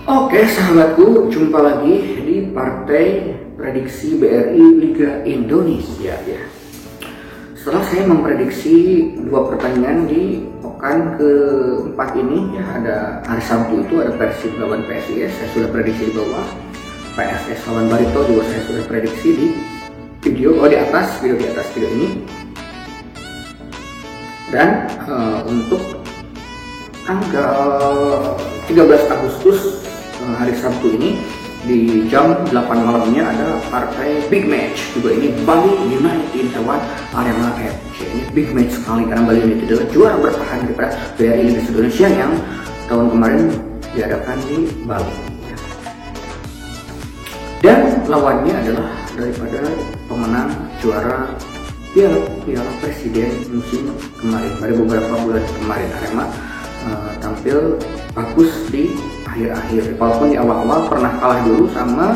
Oke sahabatku, jumpa lagi di partai prediksi BRI Liga Indonesia ya. Setelah saya memprediksi dua pertandingan di pekan keempat ini ya, ada hari Sabtu itu ada Persib lawan PSIS, saya sudah prediksi di bawah. PSS lawan Barito juga saya sudah prediksi di video di atas video ini. Dan untuk tanggal 13 Agustus hari Sabtu ini di jam 8 malamnya ada partai big match juga, ini Bali United lawan Arema FC. Ini big match sekali karena Bali United adalah juara bertahan daripada BRI Liga Indonesia yang tahun kemarin diadakan di Bali. Dan lawannya adalah daripada pemenang juara Piala Presiden musim kemarin. Pada beberapa bulan kemarin Arema tampil bagus di akhir-akhir, walaupun di awal-awal pernah kalah dulu sama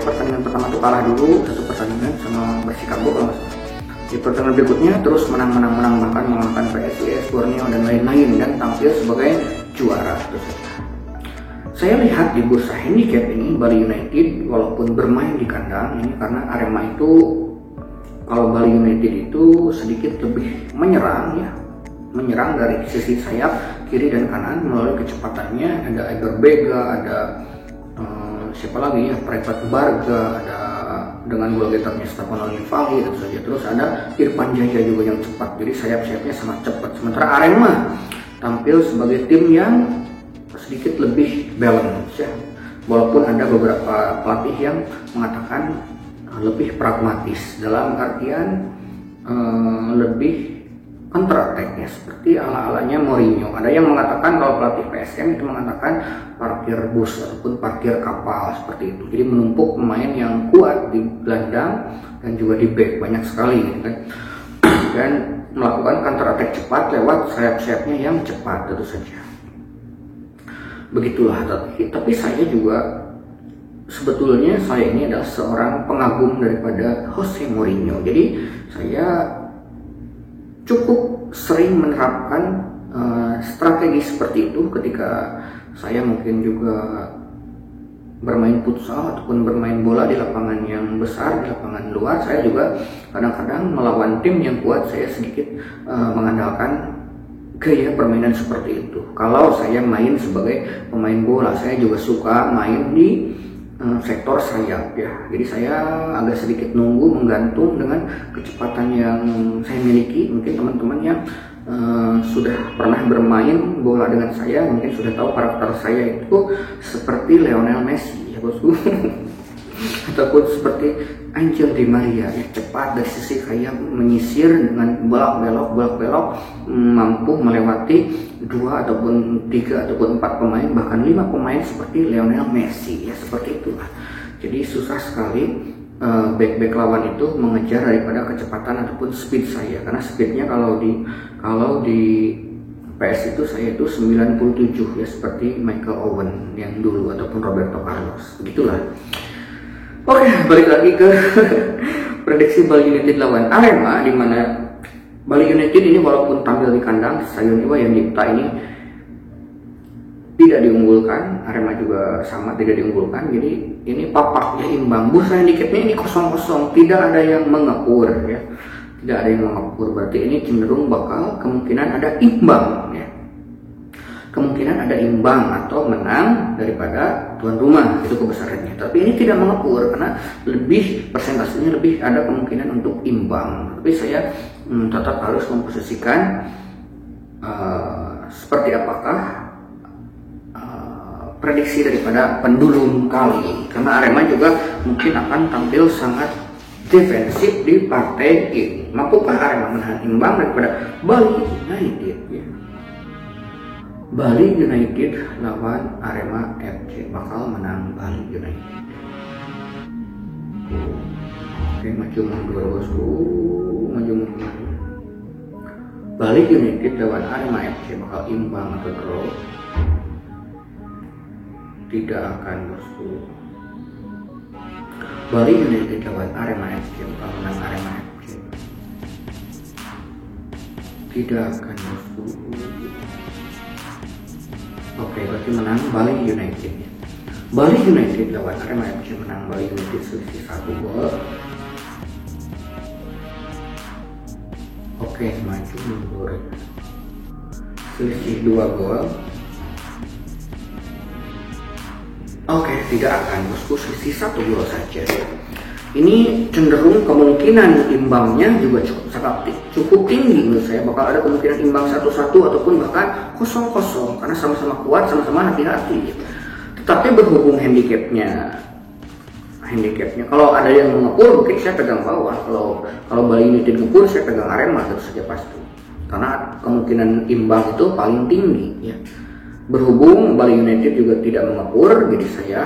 pertandingan pertama itu kalah dulu satu pertandingan sama Persikabo kalau nggak salah. Di pertandingan berikutnya terus menang bahkan mengalahkan PSIS, Borneo dan lain-lain dan tampil sebagai juara. Terus saya lihat di bursa handicap ini Bali United walaupun bermain di kandang ini, karena Arema itu kalau Bali United itu sedikit lebih menyerang dari sisi sayap kiri dan kanan melalui kecepatannya. Ada Eber Bega, ada siapa lagi ya, Prepat Barga, ada dengan gol getarnya Stefano Nivali tentu saja. Terus ada Irfan Jaya juga yang cepat, jadi sayap-sayapnya sangat cepat. Sementara Arema tampil sebagai tim yang sedikit lebih balance ya, walaupun ada beberapa pelatih yang mengatakan lebih pragmatis dalam artian lebih counter attack-nya seperti ala-alanya Mourinho. Ada yang mengatakan kalau pelatih PSM itu mengatakan parkir bus ataupun parkir kapal seperti itu. Jadi menumpuk pemain yang kuat di gelandang dan juga di back banyak sekali gitu kan. Dan melakukan counter attack cepat lewat sayap-sayapnya yang cepat tentu saja. Begitulah, tapi saya juga sebetulnya saya ini adalah seorang pengagum daripada Jose Mourinho. Jadi saya cukup sering menerapkan strategi seperti itu ketika saya mungkin juga bermain futsal ataupun bermain bola di lapangan yang besar, di lapangan luar. Saya juga kadang-kadang melawan tim yang kuat, saya sedikit mengandalkan gaya permainan seperti itu. Kalau saya main sebagai pemain bola, saya juga suka main di sektor sayap ya. Jadi saya agak sedikit nunggu, menggantung dengan kecepatan yang saya miliki. Mungkin teman-teman yang sudah pernah bermain bola dengan saya mungkin sudah tahu karakter saya itu seperti Lionel Messi ya bosku. Ataupun seperti Angel Di Maria ya, cepat dari sisi sayap, menyisir dengan belok-belok mampu melewati 2 ataupun 3 ataupun 4 pemain bahkan 5 pemain seperti Lionel Messi ya, seperti itulah. Jadi susah sekali back lawan itu mengejar daripada kecepatan ataupun speed saya, karena speednya kalau di PS itu saya itu 97 ya, seperti Michael Owen yang dulu ataupun Roberto Carlos, begitulah. Oke, balik lagi ke prediksi Bali United lawan Arema, di mana Bali United ini walaupun tampil di kandang Stadion Iwayan Dipta ini tidak diunggulkan, Arema juga sama tidak diunggulkan. Jadi ini papaknya imbang. Bursa handicapnya ini 0-0, tidak ada yang mengepur ya. Tidak ada yang mengepur, berarti ini cenderung bakal kemungkinan ada imbang ya. Kemungkinan ada imbang atau menang daripada tuan rumah, itu kebesarannya. Tapi ini tidak mengepur karena lebih persentasenya lebih ada kemungkinan untuk imbang. Tapi saya tetap harus memposisikan seperti apakah prediksi daripada pendulum kali, karena Arema juga mungkin akan tampil sangat defensif di partai ini. Mampukah Arema menahan imbang daripada Bali United ya? Bali United lawan Arema FC, bakal menang Bali United. Oke, maju mundur bosku, maju mundur. Bali United lawan Arema FC bakal imbang atau draw? Tidak akan bosku. Bali United lawan Arema FC bakal menang Arema FC. Tidak akan bosku. Oke, berarti menang Bali United. Bali United lawan Arema FC, menang Bali United selisih 1 gol. Oke, maju mundur selisih 2 gol. Oke, tidak akan bosku, selisih 1 gol saja. Ini cenderung kemungkinan imbangnya juga cukup tinggi menurut saya. Bakal ada kemungkinan imbang 1-1 ataupun bahkan 0-0 karena sama-sama kuat, sama-sama hati-hati. Tetapi berhubung handicapnya kalau ada yang mengepur mungkin saya pegang bawah. Kalau Bali United ngepur saya pegang Arema terus saja pasti. Karena kemungkinan imbang itu paling tinggi ya. Berhubung Bali United juga tidak mengepur, jadi saya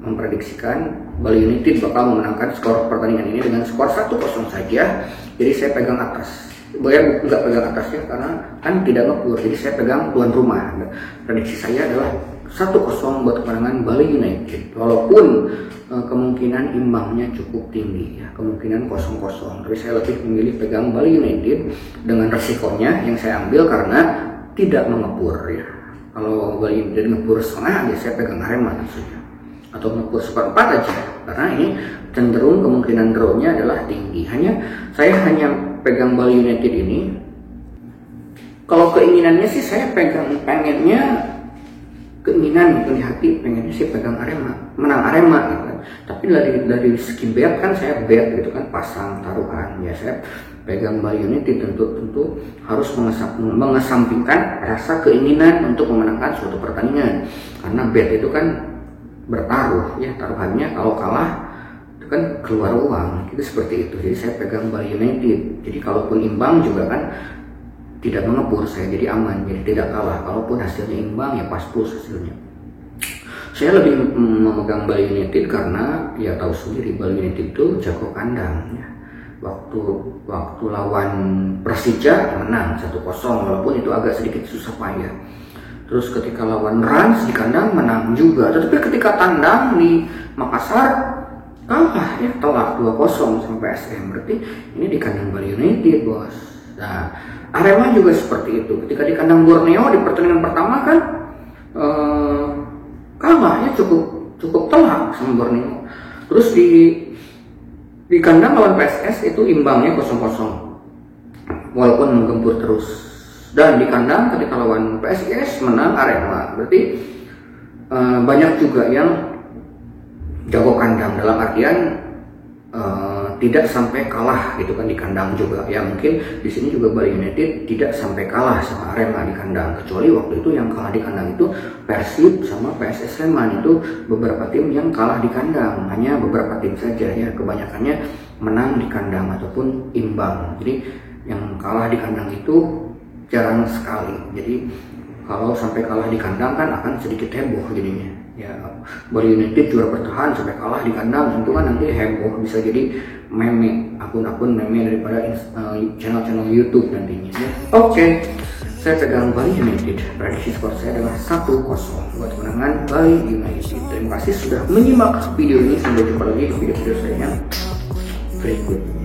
memprediksikan Bali United bakal memenangkan skor pertandingan ini dengan skor 1-0 saja. Jadi saya pegang atas. Boleh nggak pegang atasnya karena kan tidak ngepur, jadi saya pegang tuan rumah. Prediksi saya adalah 1-0 buat kemenangan Bali United. Walaupun kemungkinan imbangnya cukup tinggi ya, kemungkinan 0-0. Tapi saya lebih memilih pegang Bali United dengan resikonya yang saya ambil karena tidak mengepur ya. Kalau Bali United ngepur setengah ya saya pegang Arema tentunya, atau ngepur seperempat aja karena ini cenderung kemungkinan draw-nya adalah tinggi. Saya hanya pegang Bali United ini. Kalau keinginannya sih saya pengennya keinginan gitu di hati, pengennya sih pegang Arema, menang Arema gitu kan. Tapi dari segi bet kan saya bet gitu kan, pasang taruhan ya, saya pegang Bali United tentu harus mengesampingkan rasa keinginan untuk memenangkan suatu pertandingan, karena bet itu kan bertaruh ya, taruhannya kalau kalah itu kan keluar uang itu, seperti itu. Jadi saya pegang Bali United, jadi kalaupun imbang juga kan tidak mengepur, saya jadi aman, jadi tidak kalah. Kalaupun hasilnya imbang ya pas plus hasilnya. Saya lebih memegang Bali United karena ya tahu sendiri Bali United itu jago kandang ya. Waktu lawan Persija menang 1-0 walaupun itu agak sedikit susah payah. Terus ketika lawan Rans di kandang menang juga, tetapi ketika tandang di Makassar kalah ya, telak 2-0 sampai SM. Berarti ini di kandang Bali United bos. Nah, Arema juga seperti itu. Ketika di kandang Borneo di pertandingan pertama kan kalah ya, cukup telak sama Borneo. Terus di kandang lawan PSS itu imbangnya 0-0 walaupun menggempur terus. Dan di kandang ketika lawan PSIS menang Arema. Berarti banyak juga yang jago kandang, dalam artian tidak sampai kalah gitu kan di kandang juga ya. Mungkin di sini juga Bali United tidak sampai kalah sama Arema di kandang, kecuali waktu itu yang kalah di kandang itu Persib sama PSS Sleman. Itu beberapa tim yang kalah di kandang, hanya beberapa tim saja ya, kebanyakannya menang di kandang ataupun imbang. Jadi yang kalah di kandang itu jarang sekali. Jadi kalau sampai kalah di kandang kan akan sedikit heboh jadinya ya. Bali United juara bertahan sampai kalah di kandang, tentu kan nanti heboh, bisa jadi meme, akun-akun meme daripada channel-channel YouTube nantinya ya. Oke, saya pegang Bali United. Prediksi skor saya adalah 1-0 buat kemenangan Bali United. Terima kasih sudah menyimak video ini. Sampai jumpa lagi di video-video saya yang berikutnya.